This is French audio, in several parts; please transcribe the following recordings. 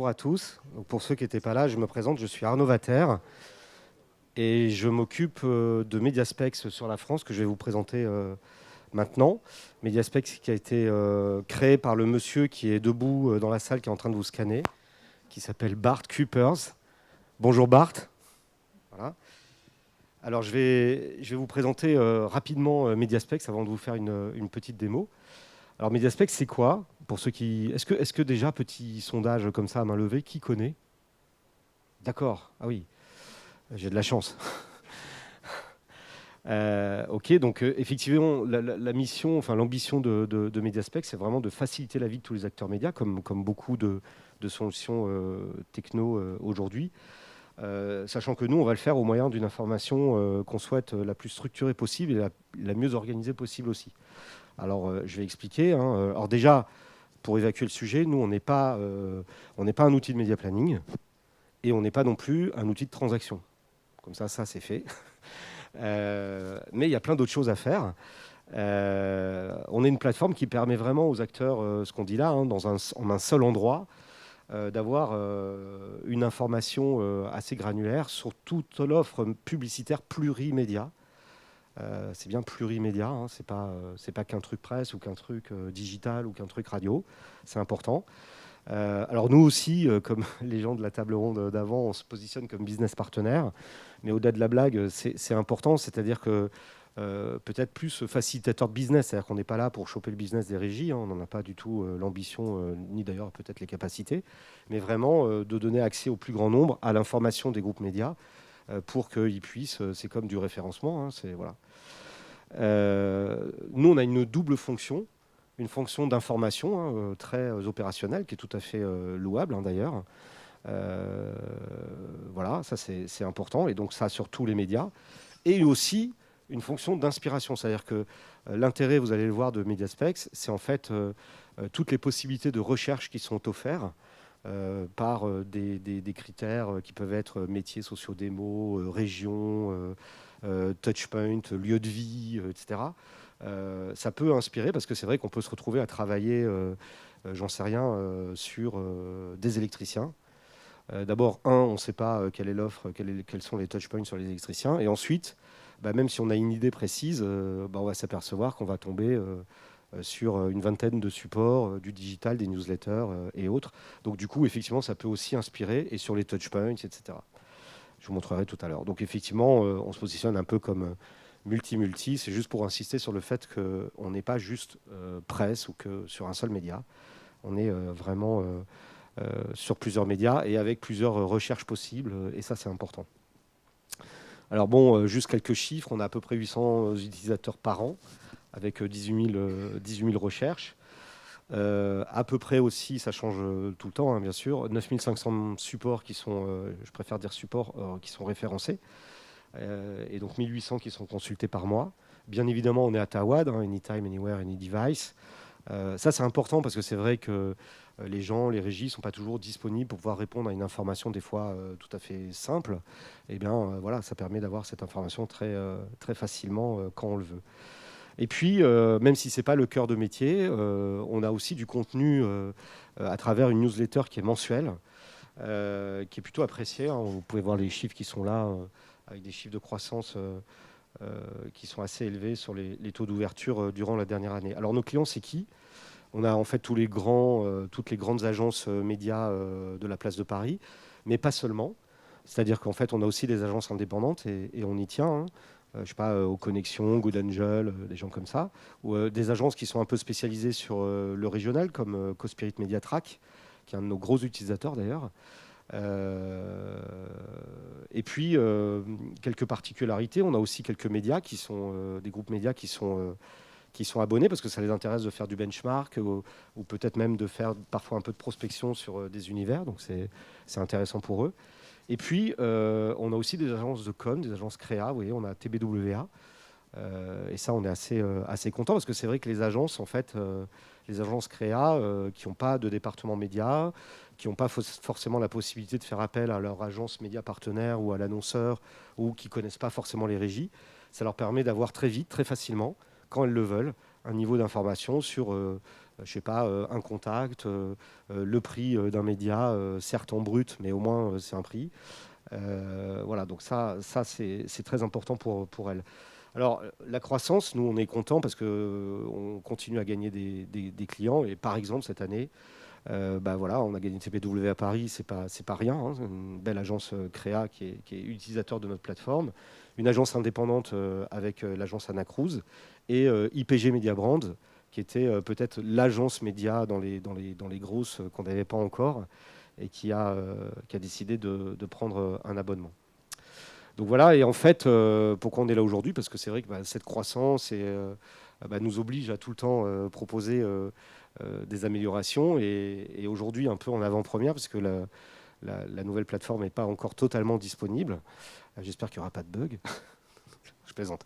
à tous. Donc, pour ceux qui n'étaient pas là, je me présente, je suis Arnaud Vater et je m'occupe de Mediaspex sur la France que je vais vous présenter maintenant. Mediaspex qui a été créé par le monsieur qui est debout dans la salle qui est en train de vous scanner, qui s'appelle Bart Kuipers. Bonjour Bart. Voilà. Alors je vais vous présenter rapidement Mediaspex avant de vous faire une petite démo. Alors Mediaspex, c'est quoi? Pour ceux qui, est-ce que déjà petit sondage comme ça à main levée, qui connaît? D'accord. Ah oui, j'ai de la chance. Ok, donc effectivement, la mission, enfin l'ambition de Mediaspex, c'est vraiment de faciliter la vie de tous les acteurs médias, comme beaucoup de solutions techno aujourd'hui. Sachant que nous, on va le faire au moyen d'une information qu'on souhaite la plus structurée possible et la mieux organisée possible aussi. Alors, je vais expliquer. Hein. Alors déjà, pour évacuer le sujet, nous, on n'est pas un outil de média planning et on n'est pas non plus un outil de transaction. Comme ça c'est fait. Mais il y a plein d'autres choses à faire. On est une plateforme qui permet vraiment aux acteurs, ce qu'on dit là, hein, en un seul endroit, d'avoir une information assez granulaire sur toute l'offre publicitaire plurimédia. C'est bien plurimédia, hein, c'est pas qu'un truc presse ou qu'un truc digital ou qu'un truc radio, c'est important. Alors nous aussi, comme les gens de la table ronde d'avant, on se positionne comme business partenaire, mais au-delà de la blague, c'est important, c'est-à-dire que peut-être plus facilitateur de business, c'est-à-dire qu'on n'est pas là pour choper le business des régies, hein, on n'en a pas du tout l'ambition, ni d'ailleurs peut-être les capacités, mais vraiment de donner accès au plus grand nombre à l'information des groupes médias pour qu'ils puissent, c'est comme du référencement, hein, voilà. Nous, on a une double fonction, une fonction d'information hein, très opérationnelle, qui est tout à fait louable hein, d'ailleurs. Voilà, ça c'est important, et donc ça sur tous les médias. Et aussi une fonction d'inspiration, c'est-à-dire que l'intérêt, vous allez le voir, de Mediaspex, c'est en fait toutes les possibilités de recherche qui sont offertes par des critères qui peuvent être métiers, sociodémo, région, touchpoint, lieu de vie, etc. Ça peut inspirer parce que c'est vrai qu'on peut se retrouver à travailler, j'en sais rien, sur des électriciens. D'abord, on ne sait pas quelle est l'offre, quels sont les touchpoints sur les électriciens. Et ensuite, même si on a une idée précise, on va s'apercevoir qu'on va tomber sur une vingtaine de supports, du digital, des newsletters et autres. Donc du coup, effectivement, ça peut aussi inspirer, et sur les touchpoints, etc. Je vous montrerai tout à l'heure. Donc effectivement, on se positionne un peu comme multi-multi. C'est juste pour insister sur le fait qu'on n'est pas juste presse ou que sur un seul média. On est vraiment sur plusieurs médias et avec plusieurs recherches possibles. Et ça, c'est important. Alors bon, juste quelques chiffres. On a à peu près 800 utilisateurs par an, avec 18 000 recherches. À peu près aussi, ça change tout le temps, hein, bien sûr, 9500 supports qui sont, je préfère dire supports, qui sont référencés, et donc 1800 qui sont consultés par mois. Bien évidemment, on est à Tawad, hein, Anytime, Anywhere, Any Device. Ça, c'est important parce que c'est vrai que les gens, les régies ne sont pas toujours disponibles pour pouvoir répondre à une information des fois tout à fait simple. Et bien, voilà, ça permet d'avoir cette information très facilement quand on le veut. Et puis, même si ce n'est pas le cœur de métier, on a aussi du contenu à travers une newsletter qui est mensuelle, qui est plutôt appréciée. Hein. Vous pouvez voir les chiffres qui sont là, avec des chiffres de croissance qui sont assez élevés sur les taux d'ouverture durant la dernière année. Alors, nos clients, c'est qui? On a en fait toutes les grandes agences médias de la place de Paris, mais pas seulement. C'est-à-dire qu'en fait, on a aussi des agences indépendantes et on y tient. Hein. Je sais pas, aux Connexions, Good Angel, des gens comme ça, ou des agences qui sont un peu spécialisées sur le régional, comme Cospirit Mediatrack, qui est un de nos gros utilisateurs d'ailleurs. Et puis, quelques particularités. On a aussi quelques médias qui sont des groupes médias qui sont abonnés parce que ça les intéresse de faire du benchmark ou peut-être même de faire parfois un peu de prospection sur des univers. Donc, c'est intéressant pour eux. Et puis, on a aussi des agences de com, des agences créa. Vous voyez, on a TBWA. Et ça, on est assez content parce que c'est vrai que les agences, en fait, les agences créa qui n'ont pas de département média, qui n'ont pas forcément la possibilité de faire appel à leur agence média partenaire ou à l'annonceur ou qui ne connaissent pas forcément les régies, ça leur permet d'avoir très vite, très facilement, quand elles le veulent, un niveau d'information sur, je sais pas, un contact, le prix d'un média, certes en brut, mais au moins c'est un prix. Voilà, donc ça c'est très important pour elle. Alors, la croissance, nous, on est content parce qu'on continue à gagner des clients. Et par exemple, cette année, bah voilà, on a gagné TPW à Paris, c'est pas rien, hein. C'est une belle agence créa qui est utilisateur de notre plateforme. Une agence indépendante avec l'agence Anacruz et IPG Media Brand, qui était peut-être l'agence média dans les grosses qu'on n'avait pas encore et qui a décidé de prendre un abonnement. Donc voilà, et en fait, pourquoi on est là aujourd'hui? Parce que c'est vrai que bah, cette croissance bah, nous oblige à tout le temps proposer des améliorations. Et aujourd'hui, un peu en avant-première, parce que la nouvelle plateforme n'est pas encore totalement disponible. J'espère qu'il n'y aura pas de bug. Je plaisante.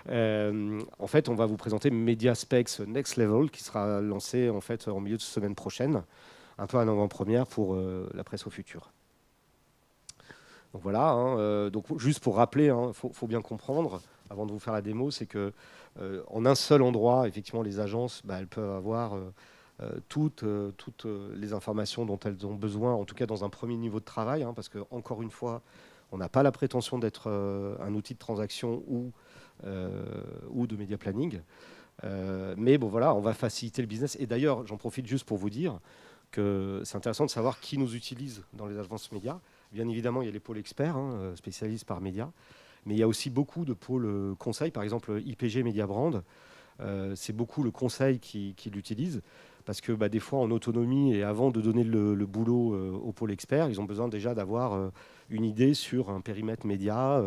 En fait, on va vous présenter MediaSpex Next Level, qui sera lancé en fait en milieu de semaine prochaine, un peu en avant-première pour la presse au futur. Donc voilà, hein, donc juste pour rappeler, il faut bien comprendre, avant de vous faire la démo, c'est que en un seul endroit, effectivement, les agences, bah, elles peuvent avoir toutes les informations dont elles ont besoin, en tout cas dans un premier niveau de travail, hein, parce que encore une fois, on n'a pas la prétention d'être un outil de transaction ou de média planning. Mais bon, voilà, on va faciliter le business. Et d'ailleurs, j'en profite juste pour vous dire que c'est intéressant de savoir qui nous utilise dans les agences médias. Bien évidemment, il y a les pôles experts, hein, spécialistes par média, mais il y a aussi beaucoup de pôles conseils. Par exemple, IPG Media Brand, c'est beaucoup le conseil qui l'utilise, parce que bah, des fois, en autonomie, et avant de donner le boulot au pôle expert, ils ont besoin déjà d'avoir une idée sur un périmètre média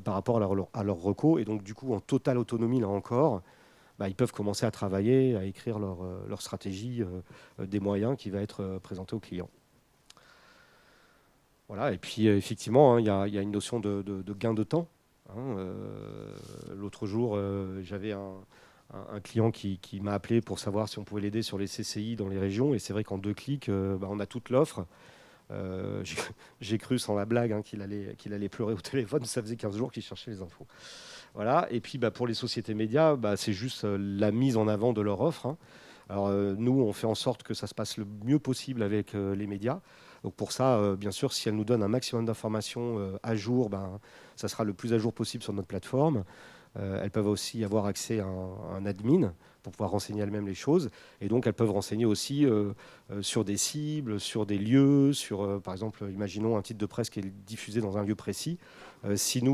par rapport à leur reco. Et donc, du coup, en totale autonomie, là encore, bah, ils peuvent commencer à travailler, à écrire leur stratégie des moyens qui va être présentée aux clients. Voilà, et puis effectivement, hein, il y a une notion de gain de temps, hein. L'autre jour, j'avais un client qui m'a appelé pour savoir si on pouvait l'aider sur les CCI dans les régions. Et c'est vrai qu'en 2 clics, bah, on a toute l'offre. J'ai cru sans la blague hein, qu'il allait pleurer au téléphone. Ça faisait 15 jours qu'il cherchait les infos. Voilà. Et puis bah, pour les sociétés médias, bah, c'est juste la mise en avant de leur offre, hein. Alors nous, on fait en sorte que ça se passe le mieux possible avec les médias. Donc pour ça, bien sûr, si elles nous donnent un maximum d'informations à jour, ben, ça sera le plus à jour possible sur notre plateforme. Elles peuvent aussi avoir accès à un admin pour pouvoir renseigner elles-mêmes les choses. Et donc, elles peuvent renseigner aussi sur des cibles, sur des lieux, sur, par exemple, imaginons un titre de presse qui est diffusé dans un lieu précis. Si ils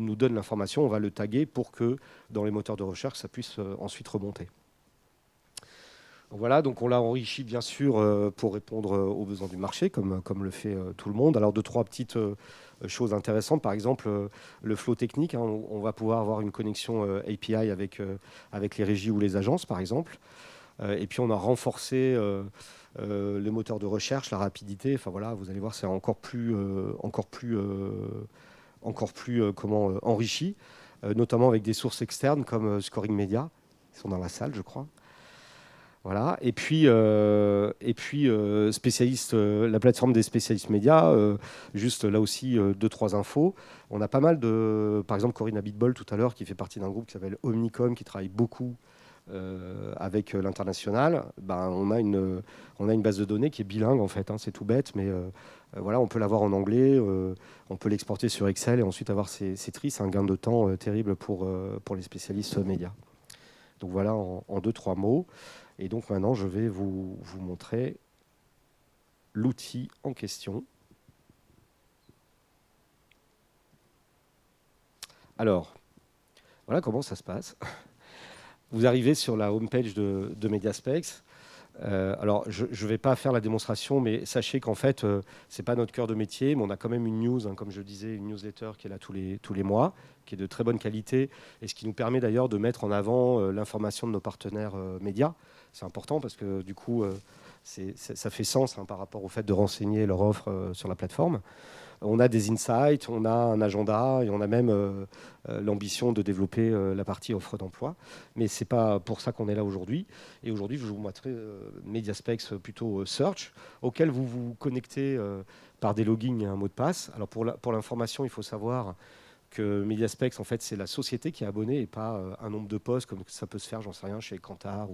nous donnent l'information, on va le taguer pour que dans les moteurs de recherche, ça puisse ensuite remonter. Donc voilà, donc on l'a enrichi bien sûr pour répondre aux besoins du marché, comme le fait tout le monde. Alors 2-3 petites choses intéressantes, par exemple le flow technique, hein, on va pouvoir avoir une connexion API avec les régies ou les agences, par exemple. Et puis on a renforcé le moteur de recherche, la rapidité. Enfin voilà, vous allez voir, c'est encore plus enrichi, notamment avec des sources externes comme Scoring Media, qui sont dans la salle, je crois. Voilà. Et puis spécialiste, la plateforme des spécialistes médias, juste là aussi, 2-3 infos. On a pas mal par exemple, Corinne Abitbol tout à l'heure, qui fait partie d'un groupe qui s'appelle Omnicom, qui travaille beaucoup avec l'international. Ben, on a une base de données qui est bilingue, en fait, hein, c'est tout bête, mais voilà, on peut l'avoir en anglais, on peut l'exporter sur Excel et ensuite avoir ces tris. C'est un gain de temps terrible pour les spécialistes médias. Donc voilà, en 2-3 mots. Et donc maintenant, je vais vous montrer l'outil en question. Alors, voilà comment ça se passe. Vous arrivez sur la homepage de MediaSpex. Alors, je ne vais pas faire la démonstration, mais sachez qu'en fait, ce n'est pas notre cœur de métier, mais on a quand même une news, hein, comme je disais, une newsletter qui est là tous les mois, qui est de très bonne qualité, et ce qui nous permet d'ailleurs de mettre en avant l'information de nos partenaires médias. C'est important parce que du coup, ça fait sens hein, par rapport au fait de renseigner leur offre sur la plateforme. On a des insights, on a un agenda et on a même l'ambition de développer la partie offre d'emploi. Mais ce n'est pas pour ça qu'on est là aujourd'hui. Et aujourd'hui, je vous montrerai MediaSpex plutôt Search, auquel vous vous connectez par des logins et un mot de passe. Alors pour l'information, il faut savoir que Mediaspex, en fait, c'est la société qui est abonnée et pas un nombre de postes comme ça peut se faire, j'en sais rien, chez Kantar.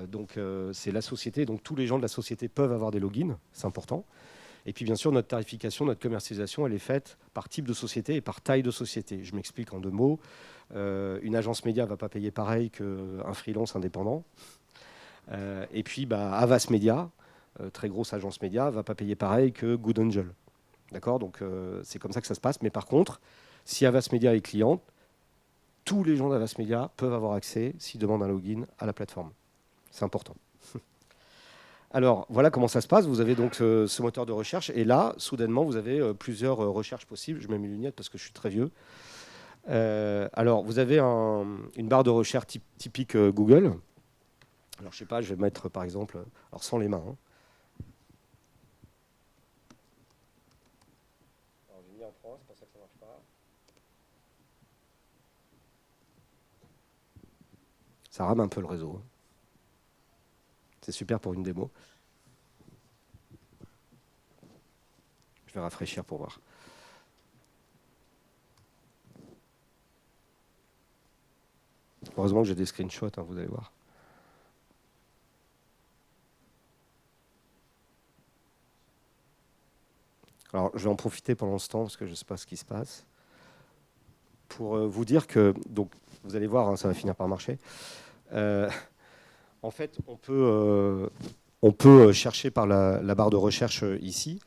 Donc, c'est la société. Donc, tous les gens de la société peuvent avoir des logins, c'est important. Et puis, bien sûr, notre tarification, notre commercialisation, elle est faite par type de société et par taille de société. Je m'explique en 2 mots. Une agence média ne va pas payer pareil qu'un freelance indépendant. Et puis, Havas Media, très grosse agence média, ne va pas payer pareil que Good Angel. D'accord. Donc, c'est comme ça que ça se passe. Mais par contre, si Havas Media est cliente, tous les gens d'Havas Media peuvent avoir accès, s'ils demandent un login, à la plateforme. C'est important. Alors, voilà comment ça se passe. Vous avez donc ce moteur de recherche. Et là, soudainement, vous avez plusieurs recherches possibles. Je mets mes lunettes parce que je suis très vieux. Alors, vous avez une barre de recherche typique Google. Alors, je sais pas, je vais mettre, par exemple, alors sans les mains. Alors, j'ai mis en France, c'est pour ça que ça ne marche pas. Ça rame un peu le réseau. C'est super pour une démo. Je vais rafraîchir pour voir. Heureusement que j'ai des screenshots, vous allez voir. Alors, je vais en profiter pendant ce temps, parce que je ne sais pas ce qui se passe, pour vous dire que, donc, vous allez voir, ça va finir par marcher. En fait, on peut chercher par la barre de recherche ici,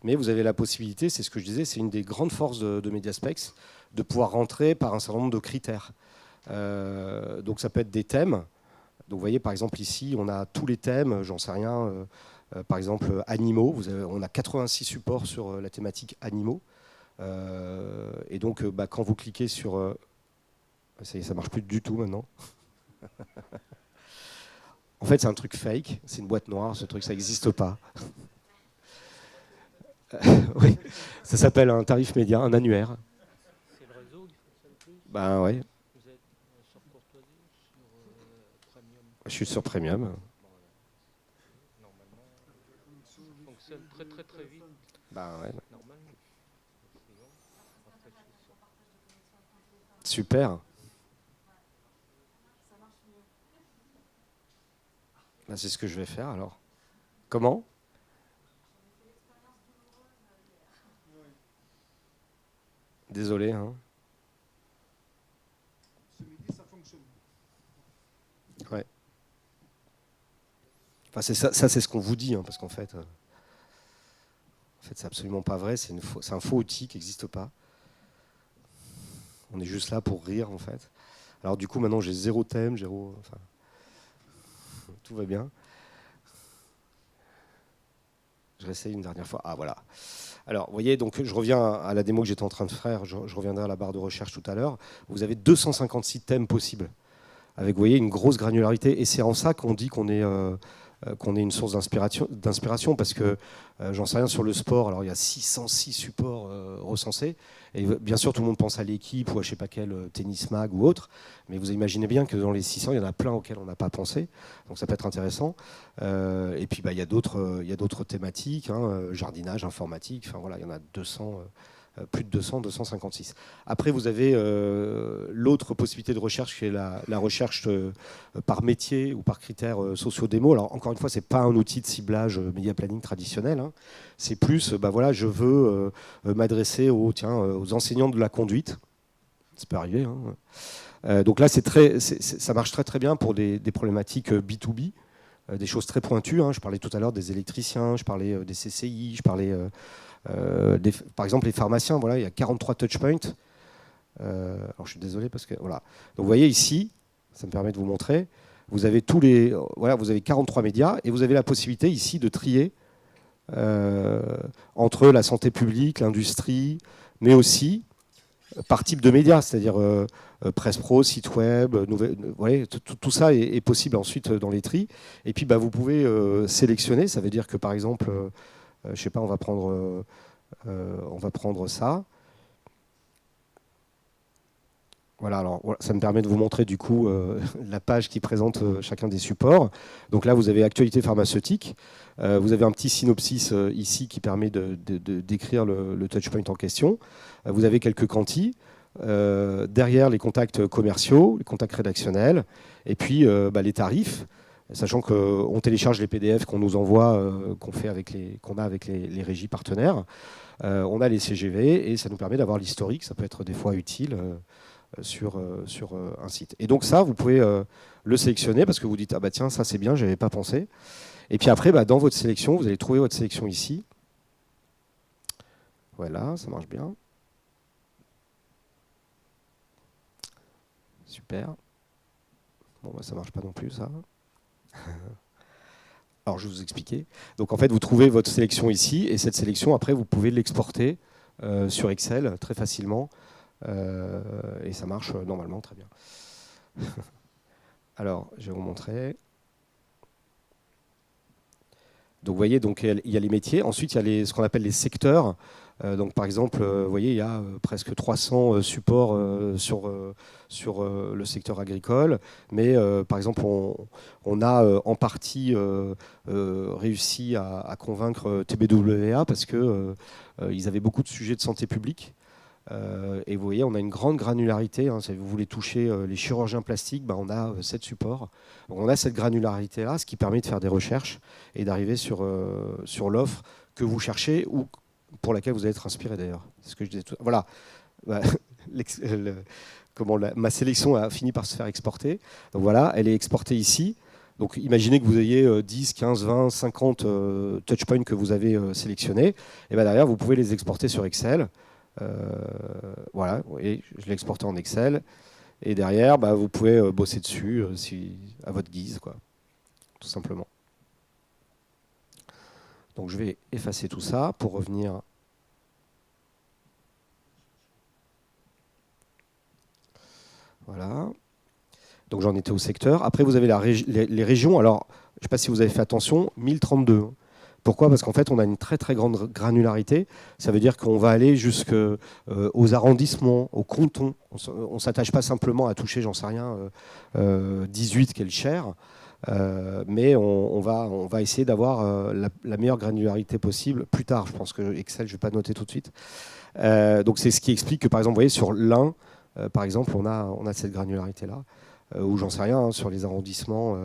mais vous avez la possibilité, c'est ce que je disais, c'est une des grandes forces de Mediaspex, de pouvoir rentrer par un certain nombre de critères. Donc ça peut être des thèmes. Donc vous voyez, par exemple, ici, on a tous les thèmes, j'en sais rien, par exemple, animaux. On a 86 supports sur la thématique animaux. Et donc, quand vous cliquez sur... ça ne marche plus du tout maintenant. En fait, c'est un truc fake, c'est une boîte noire, ce truc, ça n'existe pas. Oui, ça s'appelle un tarif média, un annuaire. C'est le réseau qui fonctionne plus. Ben ouais. Vous êtes sur courtoisie, sur premium. Je suis sur Premium. Bon, voilà. Normalement, ça fonctionne très très très vite. Ben ouais. Normalement. Sinon, après, je suis sur... Super. Ben, c'est ce que je vais faire alors. Comment ? Désolé. Ce midi, ça fonctionne. Ouais. Enfin, c'est ça c'est ce qu'on vous dit, parce qu'en fait, c'est absolument pas vrai. C'est un faux outil qui n'existe pas. On est juste là pour rire, en fait. Alors du coup, maintenant, j'ai 0 thème, enfin, tout va bien. Je réessaye une dernière fois. Ah, voilà. Alors, vous voyez, donc, je reviens à la démo que j'étais en train de faire. Je reviendrai à la barre de recherche tout à l'heure. Vous avez 256 thèmes possibles, avec, vous voyez, une grosse granularité. Et c'est en ça qu'on dit qu'on est une source d'inspiration, parce que, j'en sais rien, sur le sport, alors il y a 606 supports recensés. Et bien sûr, tout le monde pense à l'équipe ou à je ne sais pas quel tennis mag ou autre. Mais vous imaginez bien que dans les 600, il y en a plein auxquels on n'a pas pensé. Donc ça peut être intéressant. Et puis il y a d'autres thématiques, jardinage, informatique. Enfin voilà, il y en a 200, plus de 200, 256. Après, vous avez l'autre possibilité de recherche qui est la recherche par métier ou par critères socio-démo. Alors encore une fois, c'est pas un outil de ciblage média planning traditionnel. C'est plus, je veux m'adresser aux enseignants de la conduite. Ça peut arriver. Donc là, ça marche très très bien pour des problématiques B2B, des choses très pointues. Je parlais tout à l'heure des électriciens, je parlais des CCI, je parlais par exemple les pharmaciens. Voilà, il y a 43 touchpoints. Alors je suis désolé parce que voilà. Donc vous voyez ici, ça me permet de vous montrer. Vous avez vous avez 43 médias et vous avez la possibilité ici de trier entre la santé publique, l'industrie, mais aussi par type de médias, c'est-à-dire presse pro, site web, tout ça est possible ensuite dans les tris. Et puis vous pouvez sélectionner, ça veut dire que par exemple, je sais pas, on va prendre ça. Voilà, alors voilà, ça me permet de vous montrer du coup la page qui présente chacun des supports. Donc là, vous avez actualité pharmaceutique. Vous avez un petit synopsis ici qui permet de décrire le touchpoint en question. Vous avez quelques quantis. Derrière, les contacts commerciaux, les contacts rédactionnels, et puis les tarifs, sachant qu'on télécharge les PDF qu'on nous envoie, qu'on a avec les régies partenaires. On a les CGV et ça nous permet d'avoir l'historique. Ça peut être des fois utile sur un site. Et donc ça, vous pouvez le sélectionner parce que vous dites « Ah bah tiens, ça c'est bien, je n'avais pas pensé ». Et puis après, dans votre sélection, vous allez trouver votre sélection ici. Voilà, ça marche bien. Super. Bon, ça ne marche pas non plus, ça. Alors, je vais vous expliquer. Donc, en fait, vous trouvez votre sélection ici, et cette sélection, après, vous pouvez l'exporter sur Excel très facilement, et ça marche normalement très bien. Alors, je vais vous montrer. Donc, vous voyez, il y a les métiers. Ensuite, il y a ce qu'on appelle les secteurs. Donc, par exemple, vous voyez, il y a presque 300 supports sur le secteur agricole. Mais, par exemple, on a en partie réussi à convaincre TBWA parce qu'ils avaient beaucoup de sujets de santé publique. Et vous voyez, on a une grande granularité. Si vous voulez toucher les chirurgiens plastiques, on a 7 supports. Donc, on a cette granularité-là, ce qui permet de faire des recherches et d'arriver sur l'offre que vous cherchez ou pour laquelle vous allez être inspiré d'ailleurs. C'est ce que je disais tout. Voilà. Ma sélection a fini par se faire exporter. Donc voilà, elle est exportée ici. Donc imaginez que vous ayez 10, 15, 20, 50 touchpoints que vous avez sélectionnés. Et derrière, vous pouvez les exporter sur Excel. Voilà, vous voyez, je l'ai exporté en Excel. Et derrière, vous pouvez bosser dessus à votre guise, quoi, tout simplement. Donc je vais effacer tout ça pour revenir. Voilà. Donc j'en étais au secteur. Après, vous avez les régions. Alors, je ne sais pas si vous avez fait attention, 1032. Pourquoi ? Parce qu'en fait, on a une très très grande granularité. Ça veut dire qu'on va aller jusqu'aux arrondissements, aux cantons. On ne s'attache pas simplement à toucher, j'en sais rien, 18 qui est le Cher. Mais on va essayer d'avoir la meilleure granularité possible plus tard. Je pense que Excel, je ne vais pas noter tout de suite. Donc c'est ce qui explique que, par exemple, vous voyez, sur l'Ain, par exemple, on a cette granularité-là. Ou j'en sais rien, sur les arrondissements,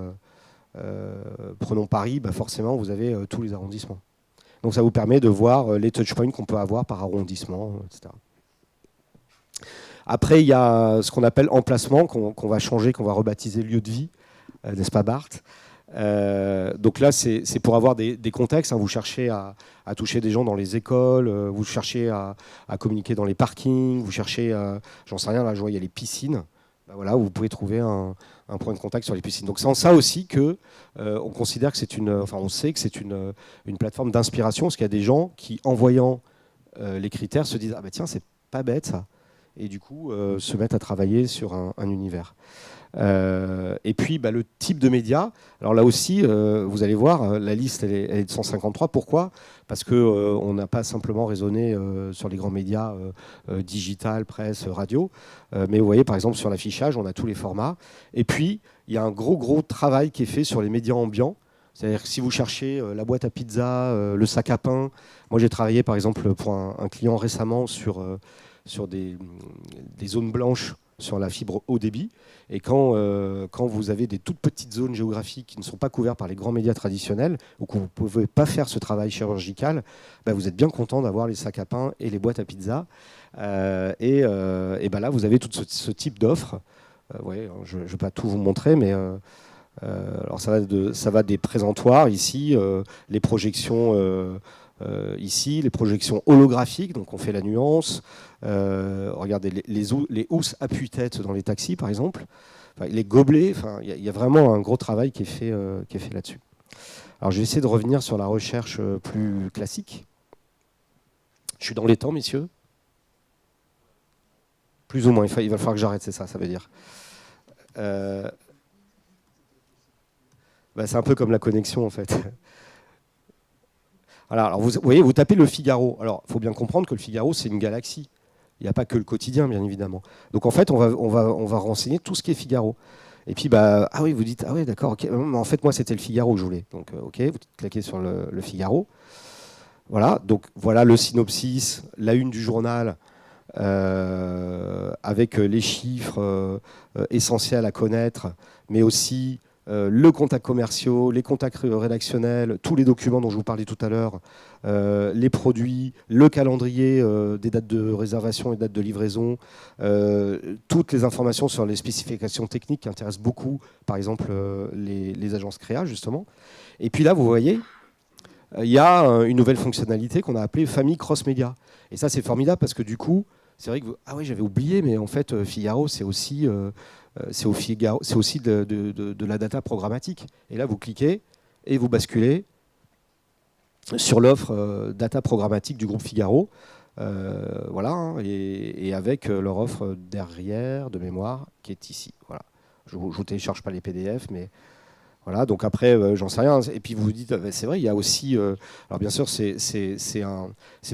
prenons Paris, forcément, vous avez tous les arrondissements. Donc ça vous permet de voir les touchpoints qu'on peut avoir par arrondissement, etc. Après, il y a ce qu'on appelle emplacement, qu'on va changer, qu'on va rebaptiser lieu de vie. N'est-ce pas, Bart ? Donc là, c'est pour avoir des contextes. Vous cherchez à toucher des gens dans les écoles, vous cherchez à communiquer dans les parkings, vous cherchez, j'en sais rien, là je vois il y a les piscines. Voilà, vous pouvez trouver un point de contact sur les piscines. Donc c'est en ça aussi que on considère que on sait que c'est une plateforme d'inspiration, parce qu'il y a des gens qui, en voyant les critères, se disent tiens, c'est pas bête ça, et du coup se mettent à travailler sur un univers. Et puis le type de médias, alors là aussi vous allez voir la liste elle est de 153. Pourquoi ? Parce qu'on n'a pas simplement raisonné sur les grands médias digital, presse, radio, mais vous voyez par exemple sur l'affichage on a tous les formats, et puis il y a un gros travail qui est fait sur les médias ambiants. C'est-à-dire que si vous cherchez la boîte à pizza, le sac à pain, moi j'ai travaillé par exemple pour un client récemment sur des zones blanches sur la fibre haut débit. Et quand vous avez des toutes petites zones géographiques qui ne sont pas couvertes par les grands médias traditionnels, ou que vous ne pouvez pas faire ce travail chirurgical, vous êtes bien content d'avoir les sacs à pain et les boîtes à pizza. Et là, vous avez tout ce type d'offres. Je ne vais pas tout vous montrer, mais alors ça va des présentoirs ici, les projections... ici, les projections holographiques, donc on fait la nuance. Regardez les housses appuie-tête dans les taxis, par exemple. Les gobelets, il y a vraiment un gros travail qui est fait là-dessus. Alors, je vais essayer de revenir sur la recherche plus classique. Je suis dans les temps, messieurs ? Plus ou moins, il va falloir que j'arrête, c'est ça veut dire. C'est un peu comme la connexion, en fait. Voilà, alors vous voyez, vous tapez le Figaro. Alors, il faut bien comprendre que le Figaro, c'est une galaxie. Il n'y a pas que le quotidien, bien évidemment. Donc en fait, on va renseigner tout ce qui est Figaro. Et puis, bah, ah oui, vous dites, ah oui, d'accord, ok. En fait, moi, c'était le Figaro que je voulais. Donc, ok, vous cliquez sur le Figaro. Voilà, donc voilà le synopsis, la une du journal, avec les chiffres essentiels à connaître, mais aussi le contact commerciaux, les contacts rédactionnels, tous les documents dont je vous parlais tout à l'heure, les produits, le calendrier des dates de réservation et dates de livraison, toutes les informations sur les spécifications techniques qui intéressent beaucoup, par exemple, les agences créa, justement. Et puis là, vous voyez, il y a une nouvelle fonctionnalité qu'on a appelée Famille Cross Média. Et ça, c'est formidable parce que du coup, c'est vrai que ah oui, j'avais oublié, mais en fait, Figaro, c'est aussi de la data programmatique. Et là, vous cliquez et vous basculez sur l'offre data programmatique du groupe Figaro. Voilà, hein, et avec leur offre derrière, de mémoire, qui est ici. Voilà. Je ne télécharge pas les PDF, mais voilà, donc après, j'en sais rien. Et puis vous vous dites, c'est vrai, il y a aussi... alors bien sûr, c'est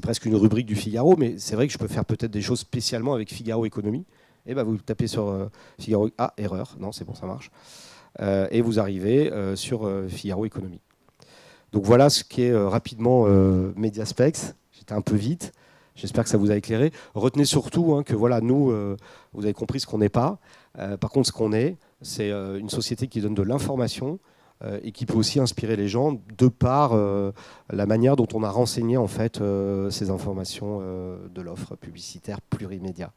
presque une rubrique du Figaro, mais c'est vrai que je peux faire peut-être des choses spécialement avec Figaro Économie. Et vous tapez sur Figaro... Ah, erreur, non, c'est bon, ça marche. Et vous arrivez sur Figaro Économie. Donc voilà ce qui est rapidement Mediaspex. J'étais un peu vite. J'espère que ça vous a éclairé. Retenez surtout que voilà, nous, vous avez compris ce qu'on n'est pas. Par contre, ce qu'on est, c'est une société qui donne de l'information et qui peut aussi inspirer les gens de par la manière dont on a renseigné en fait ces informations de l'offre publicitaire plurimédia.